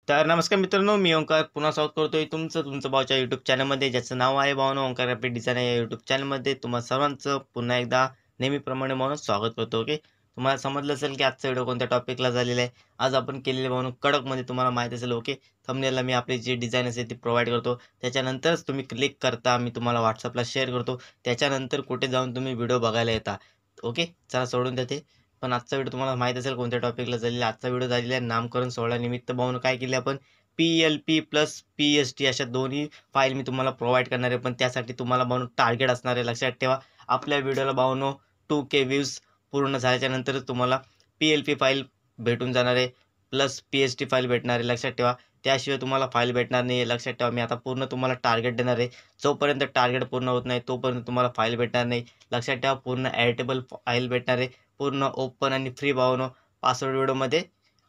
तर नमस्कार मित्रांनो, मी ओंकार पुन्हा स्वागत करतोय तुमचं भाऊच्या यूट्यूब चॅनलमध्ये, ज्याचं नाव आहे भावना ओंकार ग्राफिक डिझाईन. या यूट्यूब चॅनलमध्ये तुम्हा सर्वांचं पुन्हा एकदा नेहमीप्रमाणे म्हणून स्वागत करतो. ओके, तुम्हाला समजलं असेल की आजचा व्हिडिओ कोणत्या टॉपिकला झालेला आहे. आज आपण केलेले भावना कडकमध्ये तुम्हाला माहीत असेल. ओके, थंबनेलला मी आपली जी डिझाईन असेल ती प्रोव्हाइड करतो. त्याच्यानंतरच तुम्ही क्लिक करता, मी तुम्हाला व्हॉट्सअपला शेअर करतो. त्याच्यानंतर कुठे जाऊन तुम्ही व्हिडिओ बघायला येता. ओके, चला सोडून देते. पण आजचा व्हिडिओ तुम्हाला माहीत असेल कोणत्या टॉपिकला झालेला. आजचा व्हिडिओ झालेला आहे नामकरण सोहळ्यानिमित्त. भावना काय केले आपण, PLP प्लस PST अशा दोन्ही फाईल मी तुम्हाला प्रोव्हाइड करणार आहे. पण त्यासाठी तुम्हाला भावनो टार्गेट असणार आहे. लक्षात ठेवा, आपल्या व्हिडिओला भावनो 2K व्ह्यूज पूर्ण झाल्याच्या नंतरच तुम्हाला PLP फाईल भेटून जाणार आहे, प्लस PST फाईल भेटणार आहे. लक्षात ठेवा, त्याशिवाय तुम्हाला फाईल भेटणार नाही आहे. लक्षात ठेवा, मी आता पूर्ण तुम्हाला टार्गेट देणार आहे. जोपर्यंत टार्गेट पूर्ण होत नाही तोपर्यंत तुम्हाला फाईल भेटणार नाही. लक्षात ठेवा, पूर्ण एडिटेबल फाईल भेटणार आहे, पूर्ण ओपन आणि फ्री. भावनो पासवर्ड व्हिडिओमध्ये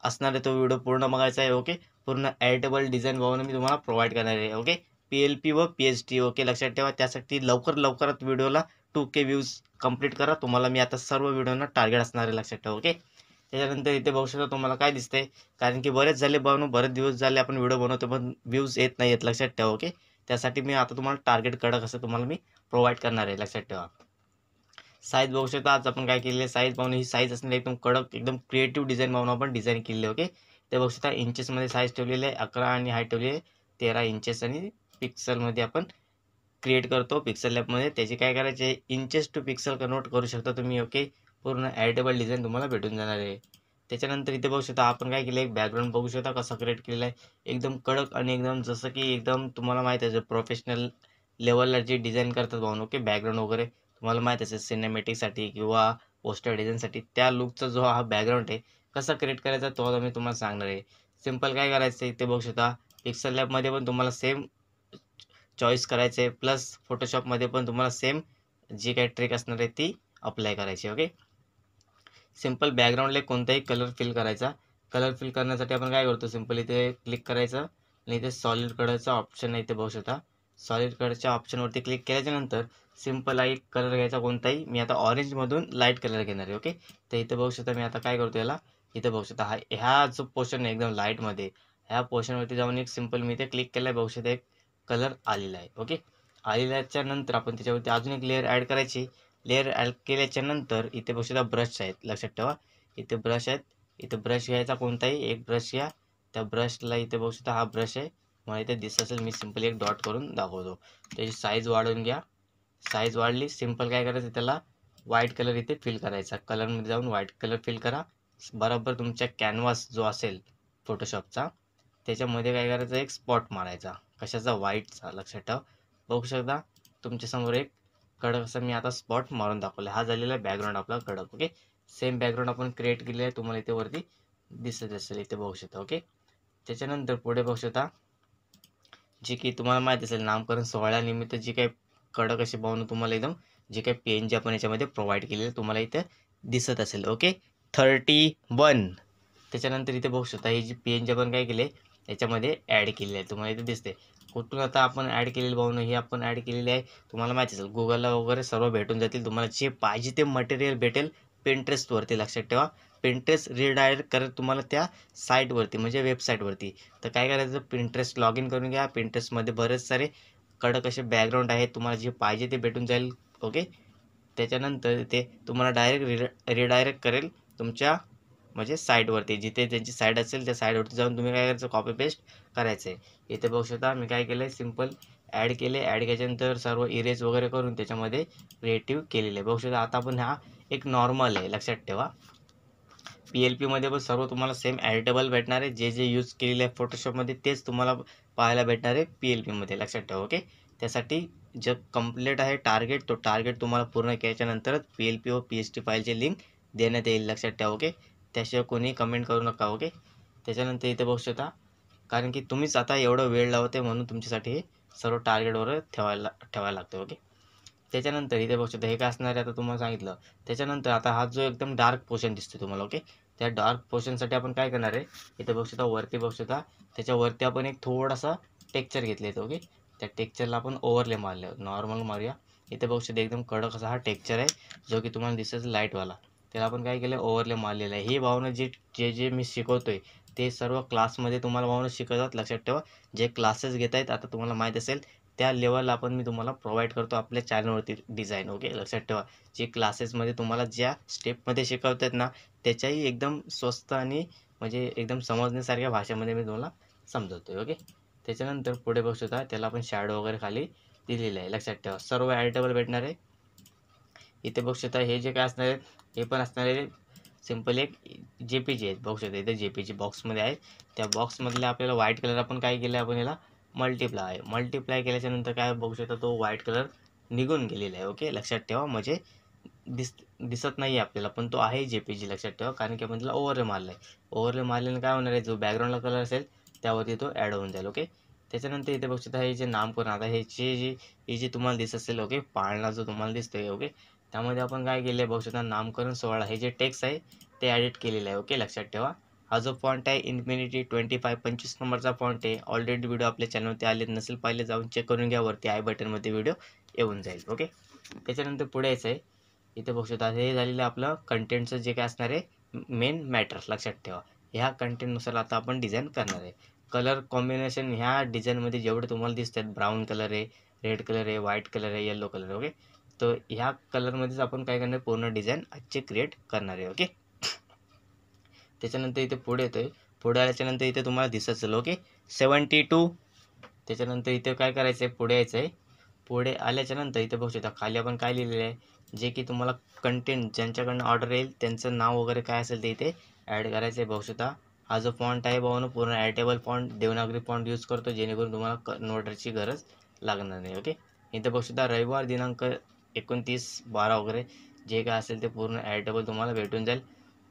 असणार आहे, तो व्हिडिओ पूर्ण बघायचा आहे. ओके, पूर्ण एडिटेबल डिझाईन भावना मी तुम्हाला प्रोव्हाइड करणार आहे. ओके, PLP व PST. ओके, लक्षात ठेवा, त्यासाठी लवकरात व्हिडिओला 2K व्ह्यूज कंप्लीट करा. तुम्हाला मी आता सर्व व्हिडिओना टार्गेट असणार आहे. लक्षात ठेवा. ओके, त्याच्यानंतर इथे बघू शकता तुम्हाला काय दिसतंय, कारण की बरेच झाले भावनो, बरेच दिवस झाले आपण व्हिडिओ बनवतो पण व्ह्यूज येत नाही आहेत. लक्षात ठेवा. ओके, त्यासाठी मी आता तुम्हाला टार्गेट कडक असं तुम्हाला मी प्रोव्हाइड करणार आहे. लक्षात ठेवा. साईज बघू शकता, आज आपण काय केलेली आहे, साईज भावना ही साईज असणार एकदम कडक, एकदम क्रिएटिव्ह डिझाईन भावना आपण डिझाईन केलेली आहे. ओके, ते बघू शकता इंचेसमध्ये साईज ठेवलेली आहे 11 आणि हाईट ठेवली आहे 13 इंचेस. आणि पिक्सलमध्ये आपण क्रिएट करतो पिक्सल लॅबमध्ये. त्याची काय करायचे, इंचेस टू पिक्सल कन्वर्ट करू शकता तुम्ही. ओके, पूर्ण एडिटेबल डिझाईन तुम्हाला भेटून जाणार आहे. त्याच्यानंतर इथे बघू शकता आपण काय केलं, एक बॅकग्राऊंड बघू शकता कसा क्रिएट केलेला आहे, एकदम कडक आणि एकदम जसं की एकदम तुम्हाला माहीत आहे प्रोफेशनल लेवलला जे डिझाईन करतात भावनो. ओके, बॅकग्राऊंड वगैरे तुम्हाला माहीत असेल सिनेमॅटिकसाठी किंवा पोस्टर डिझाईनसाठी, त्या लुकचा जो हा बॅकग्राऊंड आहे कसा क्रिएट करायचा तो आता मी तुम्हाला सांगणार आहे. सिंपल काय करायचं इथे बघू शकता, पिक्सल लॅबमध्ये पण तुम्हाला सेम चॉईस करायचं आहे, प्लस फोटोशॉपमध्ये पण तुम्हाला सेम जी काही ट्रिक असणार आहे ती अप्लाय करायची. ओके, सिंपल बॅकग्राऊंडला कोणताही कलर फिल करायचा. कलर फिल करण्यासाठी आपण काय करतो, सिंपल इथे क्लिक करायचं आणि इथे सॉलिड कलरचा ऑप्शन आहे, इथे बघू शकता. सॉलिड कलरच्या ऑप्शनवरती क्लिक केल्याच्यानंतर सिंपल एक कलर घ्यायचा कोणताही. मी आता ऑरेंजमधून लाईट कलर घेणार आहे. ओके, तर इथे बघू शकता मी आता काय करतो, याला इथे बघू शकता ह्या जो पोर्शन आहे एकदम लाईटमध्ये, ह्या पोर्शनवरती जाऊन एक सिंपल मी इथे क्लिक केलं आहे, बघू शकता एक कलर आलेला आहे. ओके, आलेल्याच्या नंतर आपण त्याच्यावरती अजून एक लेअर ॲड करायची. लेअर ॲड केल्याच्या नंतर इथे बघू शकता ब्रश आहेत. लक्षात ठेवा, इथे ब्रश आहेत. इथे ब्रश घ्यायचा कोणताही एक ब्रश घ्या. त्या ब्रशला इथे बघू शकता हा ब्रश आहे, मला इथे दिसत असेल, मी सिंपल एक डॉट करून दाखवतो. त्याची साईज वाढवून घ्या. साईज वाढली, सिंपल काय करायचं, त्याला व्हाईट कलर इथे फिल करायचा. कलरमध्ये जाऊन व्हाईट कलर फिल करा. बरोबर तुमच्या कॅनव्हास जो असेल फोटोशॉपचा त्याच्यामध्ये काय करायचं, एक स्पॉट मारायचा. कशाचा, व्हाईटचा. लक्षात ठेवा, बघू शकता तुमच्यासमोर एक कडक असं मी आता स्पॉट मारून दाखवलं. हा झालेला बॅकग्राऊंड आपला कडक. ओके, सेम बॅकग्राऊंड आपण क्रिएट केलेलं आहे, तुम्हाला इथे वरती दिसत असेल, इथे बघू शकता. ओके, त्याच्यानंतर पुढे बघू शकता जी की तुम्हाला माहीत असेल नामकरण सोहळ्यानिमित्त जी काही कडक अशी भावना तुम्हाला एकदम जे काही PNG आपण याच्यामध्ये प्रोव्हाइड केलेलं तुम्हाला इथे दिसत असेल. ओके, 31. त्याच्यानंतर इथे बघू शकता ही जी PNG आपण काय केले याच्यामध्ये ॲड केलेली आहे, तुम्हाला इथे दिसते. कुठून आता आपण ॲड केलेली भावना, ही आपण ॲड केलेली आहे, तुम्हाला माहिती असेल गुगलला वगैरे सर्व भेटून जातील. तुम्हाला जे पाहिजे ते मटेरियल भेटेल पिंटरेस्टवरती. लक्षात ठेवा, पिंटरेस्ट रिडायरेक्ट करत तुम्हाला त्या साईटवरती म्हणजे वेबसाईटवरती. तर काय करायचं, पिंटरेस्ट लॉग इन करून घ्या. पिंटरेस्टमध्ये बरेच सारे कडक असे बॅकग्राऊंड आहेत, तुम्हाला जे पाहिजे ते भेटून जाईल. ओके, त्याच्यानंतर ते तुम्हाला डायरेक्ट रिडायरेक्ट करेल तुमच्या म्हणजे साईटवरती, जिथे त्यांची साईट असेल त्या साईटवरती जाऊन तुम्ही काय करायचं, कॉपी पेस्ट करायचं आहे. इथे बघू शकता मी काय केलं आहे, सिंपल ॲड केले. ॲड केल्यानंतर सर्व इरेज वगैरे करून त्याच्यामध्ये क्रिएटिव्ह केलेलं आहे. बघू शकता आता आपण हा एक नॉर्मल आहे. लक्षात ठेवा, PLPमध्ये पण सर्व तुम्हाला सेम एडिटेबल भेटणार आहे. जे यूज केलेले आहे फोटोशॉपमध्ये तेच तुम्हाला पाहायला भेटणार आहे PLPमध्ये. लक्षात ठेवा. ओके, त्यासाठी जे कंप्लीट आहे टार्गेट, तो टार्गेट तुम्हाला पूर्ण केल्याच्यानंतरच PLP व PST फाईलची लिंक देण्यात येईल. लक्षात ठेवा. ओके, त्याशिवाय कोणी कमेंट करू नका. ओके, त्याच्यानंतर इथे बघू शकता, कारण की तुम्हीच आता एवढं वेळ लावते म्हणून तुमच्यासाठी हे सर्व टार्गेटवर ठेवायला लागतं. ओके, त्याच्यानंतर इथे बघू शकता हे काय असणार आहे आता तुम्हाला सांगितलं. त्याच्यानंतर आता हा जो एकदम डार्क पोर्शन दिसतो तुम्हाला. ओके, त्या डार्क पोर्शनसाठी आपण काय करणार आहे, इथे बघू शकता वरती बघू शकता त्याच्यावरती आपण एक थोडासा टेक्स्चर घेतले. ओके, त्या टेक्स्चरला आपण ओव्हरले मारले, नॉर्मल मारूया. इथे बघू शकता एकदम कडक असा हा टेक्स्चर आहे, जो की तुम्हाला दिसत लाईटवाला. त्याला आपण काय केलं, ओव्हरले मारलेलं आहे. ही भावना जे जे मी शिकवतोय ते सर्व क्लासमध्ये तुम्हाला भावनो शिकवतात. लक्षात ठेवा, जे क्लासेस घेत आहेत आता तुम्हाला माहीत असेल त्या लेवलला आपण मी तुम्हाला प्रोव्हाइड करतो आपल्या चॅनलवरती डिझाईन. ओके, लक्षात ठेवा, जे क्लासेसमध्ये तुम्हाला ज्या स्टेपमध्ये शिकवतात ना त्याच्याही एकदम स्वस्त आणि म्हणजे एकदम समजण्यासारख्या भाषेमध्ये मी तुम्हाला समजवतो आहे. ओके, त्याच्यानंतर पुढे बघू शकता त्याला आपण शॅडो वगैरे खाली दिलेलं आहे. लक्षात ठेवा, सर्व ॲडिटेबल भेटणार आहे. इथे बघू शकता हे जे काय असणार आहे हे पण असणार आहे सिम्पल एक JPG आहेत. बघू शकता इथे JPG बॉक्समध्ये आहे. त्या बॉक्समधले आपल्याला व्हाईट कलर आपण काय केलं आहे, आपण याला मल्टिप्लाय केल्याच्या नंतर काय बघू शकता तो व्हाईट कलर निघून गेलेला आहे. ओके, लक्षात ठेवा, म्हणजे दिसत नाही आहे आपल्याला, पण तो आहे JPG. लक्षात ठेवा, कारण की आपण त्याला ओव्हरले मारला आहे. ओव्हरले मारल्याने काय होणार आहे, जो बॅकग्राऊंडला कलर असेल त्यावरती तो ॲड होऊन जाईल. ओके, त्याच्यानंतर इथे बघू शकता हे जे नामकरण आता ह्याची ही जी तुम्हाला दिसत असेल, ओके, पाळणा जो तुम्हाला दिसतोय, ओके, त्यामध्ये आपण काय केलं आहे बघू शकता नामकरण 16 हे जे टेक्स्ट आहे ते ॲडिट केलेलं आहे. ओके, लक्षात ठेवा, हा जो फॉन्ट आहे इन्फिनिटी 25 नंबरचा फॉन्ट आहे. ऑलरेडी व्हिडिओ आपल्या चॅनलवरती आले नसेल पाहिले जाऊन चेक करून घ्या, वरती आय बटनमध्ये व्हिडिओ येऊन जाईल. ओके, त्याच्यानंतर पुढे यायचं आहे. इथे बघू शकता हे झालेलं आपलं कंटेंटचं जे काय असणार आहे मेन मॅटर. लक्षात ठेवा, ह्या कंटेंटनुसार आता आपण डिझाईन करणार आहे. कलर कॉम्बिनेशन ह्या डिझाईनमध्ये जेवढे तुम्हाला दिसतात, ब्राऊन कलर आहे, रेड कलर आहे, व्हाईट कलर आहे, येलो कलर. ओके, तर ह्या कलरमध्येच आपण काय करणार पूर्ण डिझाईन आजचे क्रिएट करणार आहे. ओके, त्याच्यानंतर इथे पुढे येतोय. पुढे आल्याच्यानंतर इथे तुम्हाला दिसत असेल, ओके, 72. त्याच्यानंतर इथे काय करायचं आहे, पुढे यायचं आहे. पुढे आल्याच्यानंतर इथे बघू शकता खाली आपण काय लिहिलेलं आहे, जे की तुम्हाला कंटेंट ज्यांच्याकडनं ऑर्डर येईल त्यांचं नाव वगैरे काय असेल ते इथे ॲड करायचं आहे. बघू शकता हा जो फॉन्ट आहे भावानो पूर्ण ॲडिटेबल फॉन्ट देवनागरी फॉन्ट यूज करतो, जेणेकरून तुम्हाला नोटरची गरज लागणार नाही. ओके, इथे बघू शकता रविवार दिनांक 29/12 वगैरे जे काय असेल ते पूर्ण ॲडिटेबल तुम्हाला भेटून जाईल.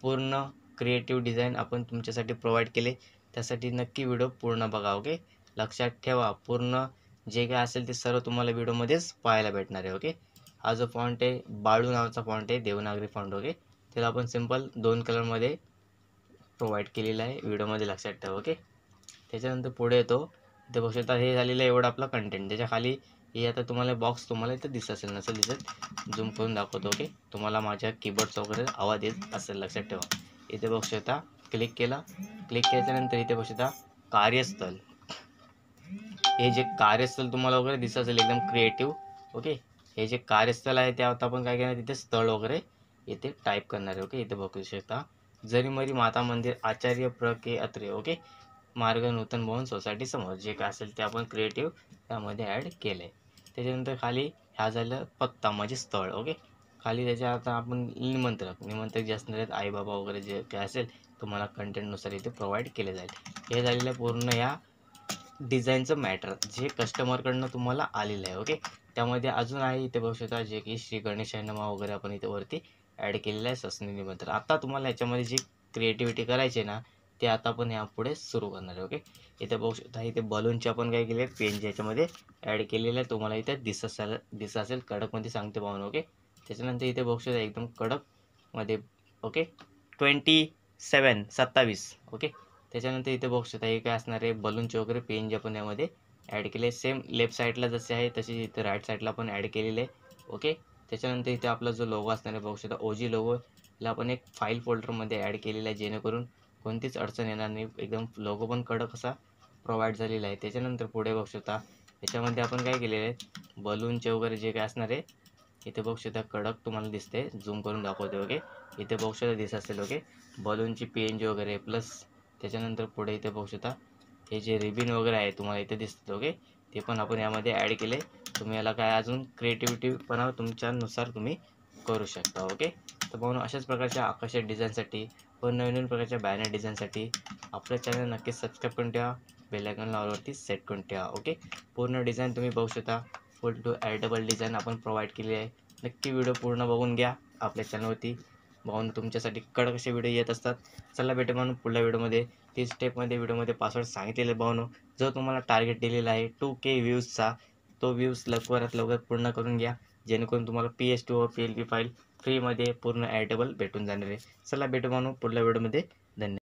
पूर्ण क्रिएटिव्ह डिझाईन आपण तुमच्यासाठी प्रोव्हाइड केले, त्यासाठी नक्की व्हिडिओ पूर्ण बघा. ओके, लक्षात ठेवा, पूर्ण जे काय असेल ते सर्व तुम्हाला व्हिडिओमध्येच पाहायला भेटणार आहे. ओके, हा जो फॉन्ट आहे बाळू नावाचा फॉन्ट आहे, देवनागरी फॉन्ट. ओके, त्याला आपण सिम्पल 2 कलरमध्ये प्रोव्हाइड केलेला आहे व्हिडिओमध्ये. लक्षात ठेवा. ओके, त्याच्यानंतर पुढे येतो. इथे बघू शकता हे झालेलं आहे एवढं आपला कंटेंट. त्याच्या खाली हे आता तुम्हाला बॉक्स तुम्हाला इथं दिसत असेल, नसेल दिसत झूम करून दाखवतो. ओके, तुम्हाला माझ्या कीबोर्डचा वगैरे आवाज येत असेल. लक्षात ठेवा, इथे बघू शकता क्लिक केल्याच्यानंतर इथे बघू शकता कार्यस्थळ. हे जे कार्यस्थळ तुम्हाला वगैरे दिसत असेल एकदम क्रिएटिव्ह. ओके, हे जे कार्यस्थळ आहे त्यात आपण काय करणार तिथे स्थळ वगैरे इथे टाईप करणार आहे. ओके, इथे बघू शकता जरीमरी माता मंदिर आचार्य के अत्रे. ओके, मार्ग नूतन भवन सोसायटी समोर जे काय असेल ते आपण क्रिएटिव्ह त्यामध्ये ॲड केलं आहे. त्याच्यानंतर खाली ह्या झालं पत्ता म्हणजे स्थळ. ओके, खाली त्याच्या आता आपण निमंत्रक जे असणार आहेत आईबाबा वगैरे जे काय असेल तुम्हाला कंटेंटनुसार इथे प्रोव्हाइड केले जाईल. हे झालेलं पूर्ण ह्या डिझाईनचं मॅटर जे कस्टमरकडनं तुम्हाला आलेलं आहे. ओके, त्यामध्ये अजून आहे इथे बघू शकता जे की श्री गणेशायनमा वगैरे आपण इथे वरती ॲड केलेलं आहे ससनी निमंत्रण. आता तुम्हाला याच्यामध्ये जी क्रिएटिव्हिटी करायची आहे ना ते आता आपण यापुढे सुरू करणार आहे. ओके, इथे बघू शकता इथे बलूनचे आपण काय केले पेन याच्यामध्ये ॲड केलेलं आहे, तुम्हाला इथे दिसत असेल कडकमध्ये सांगते पाहून. ओके, त्याच्यानंतर इथे बघू शकता एकदम कडकमध्ये. ओके, 27. ओके, त्याच्यानंतर इथे बघू शकता हे काय असणार आहे बलूनचे वगैरे पेन जे आपण यामध्ये ॲड केले, सेम लेफ्ट साईडला जसे आहे तसे इथे राईट साईडला आपण ॲड केलेले आहे. ओके, त्याच्यानंतर इथे आपला जो लोगो असणार आहे बघू शकता OG लोगो ला आपण एक फाईल फोल्डरमध्ये ॲड केलेला आहे, जेणेकरून कोणतीच अडचण येणार नाही. एकदम लोगो पण कडक असा प्रोव्हाइड झालेला आहे. त्याच्यानंतर पुढे बघू शकता याच्यामध्ये आपण काय केलेलं आहे बलूनचे वगैरे जे काय असणार आहे इथे बघू शकता कडक तुम्हाला दिसते, झूम करून दाखवते. ओके, इथे बघू शकता दिसत असेल. ओके, बलूनची PNG वगैरे प्लस त्याच्यानंतर पुढे इथे बघू शकता हे जे रिबिन वगैरे आहे तुम्हाला इथे दिसतं. ओके, ते पण आपण यामध्ये ॲड केले. तुम्ही याला काय अजून क्रिएटिव्हिटीपणा तुमच्यानुसार तुम्ही करू शकता. ओके, तर म्हणून अशाच प्रकारच्या आकर्षक डिझाईनसाठी व नवीन प्रकारच्या बॅनर डिझाईनसाठी आपलं चॅनल नक्की सबस्क्राईब करून ठेवा, बेल आयकॉन ऑलवरती सेट करून ठेवा. ओके, पूर्ण डिझाईन तुम्ही बघू शकता, फुल टू ॲडिटेबल डिझाईन आपण प्रोव्हाइड केली आहे. नक्की व्हिडिओ पूर्ण बघून घ्या आपल्या चॅनलवरती. भाऊन तुमच्यासाठी कडक असे व्हिडिओ येत असतात. चला भेटू म्हणून पुढल्या व्हिडिओमध्ये. 30 स्टेपमध्ये व्हिडिओमध्ये पासवर्ड सांगितलेले भाऊनो, जो तुम्हाला टार्गेट दिलेला आहे 2K व्ह्यूजचा तो व्ह्यूज लवकरात लवकर पूर्ण करून घ्या, जेणेकरून तुम्हाला PS2 व PLP फाईल फ्रीमध्ये पूर्ण ॲडिटेबल भेटून जाणार आहे. चला भेटू म्हणून पुढल्या व्हिडिओमध्ये. धन्यवाद.